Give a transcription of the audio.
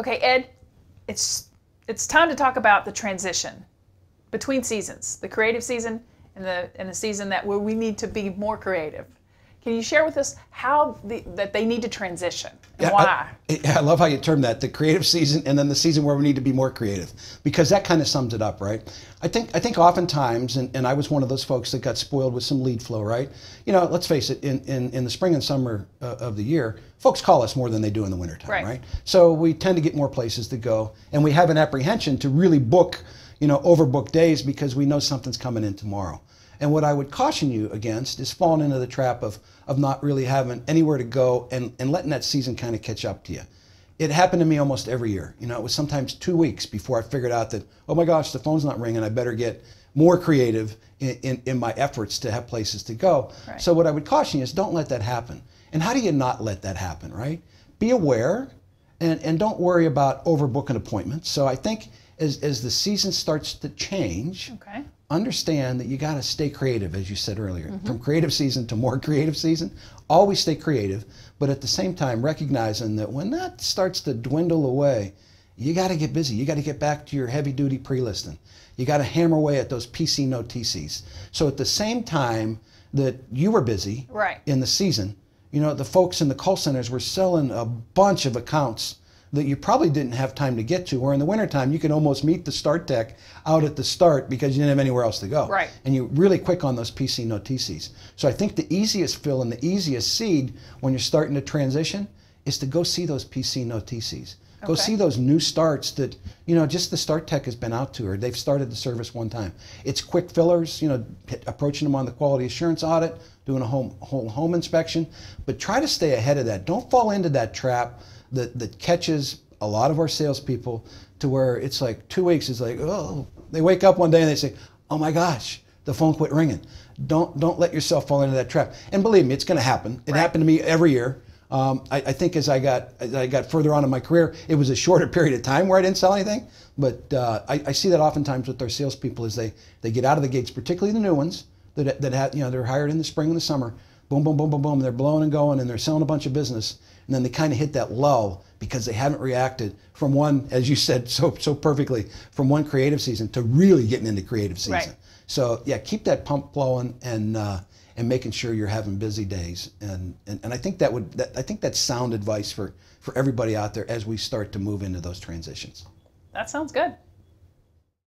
Okay, Ed, it's time to talk about the transition between seasons, the creative season and the season where we need to be more creative. Can you share with us how that they need to transition and why? I love how you term that, the creative season and then the season where we need to be more creative, because that kind of sums it up, right? I think oftentimes, and I was one of those folks that got spoiled with some lead flow, right? You know, let's face it, in the spring and summer of the year, folks call us more than they do in the wintertime, right? So we tend to get more places to go, and we have an apprehension to really book, overbook days because we know something's coming in tomorrow. And what I would caution you against is falling into the trap of not really having anywhere to go and letting that season kind of catch up to you. It happened to me almost every year. It was sometimes 2 weeks before I figured out that, oh my gosh, the phone's not ringing, I better get more creative in my efforts to have places to go. Right. So what I would caution you is don't let that happen. And how do you not let that happen, right? Be aware and don't worry about overbooking appointments. So I think as the season starts to change, understand that you got to stay creative, as you said earlier. From creative season to more creative season, always stay creative, but at the same time recognizing that when that starts to dwindle away, you got to get busy. You got to get back to your heavy-duty pre-listing. You got to hammer away at those PC no TCs. So at the same time that you were busy in the season, the folks in the call centers were selling a bunch of accounts that you probably didn't have time to get to, or in the wintertime, you can almost meet the start tech out at the start because you didn't have anywhere else to go. Right. And you're really quick on those PC no TCs. So I think the easiest fill and the easiest seed when you're starting to transition is to go see those PC no TCs. Go see those new starts that, just the start tech has been out to, or they've started the service one time. It's quick fillers, approaching them on the quality assurance audit, doing a whole home inspection, but try to stay ahead of that. Don't fall into that trap that catches a lot of our salespeople to where it's like 2 weeks, it's like, oh, they wake up one day and they say, oh my gosh, the phone quit ringing. Don't let yourself fall into that trap. And believe me, it's going to happen. It happened to me every year. I think as I got further on in my career, it was a shorter period of time where I didn't sell anything. But I see that oftentimes with our salespeople as they get out of the gates, particularly the new ones that they're hired in the spring and the summer. Boom, boom, boom, boom, boom. They're blowing and going, and they're selling a bunch of business. And then they kind of hit that lull because they haven't reacted from one, as you said so perfectly, from one creative season to really getting into creative season. Right. So yeah, keep that pump flowing and making sure you're having busy days. And I think I think that's sound advice for everybody out there as we start to move into those transitions. That sounds good.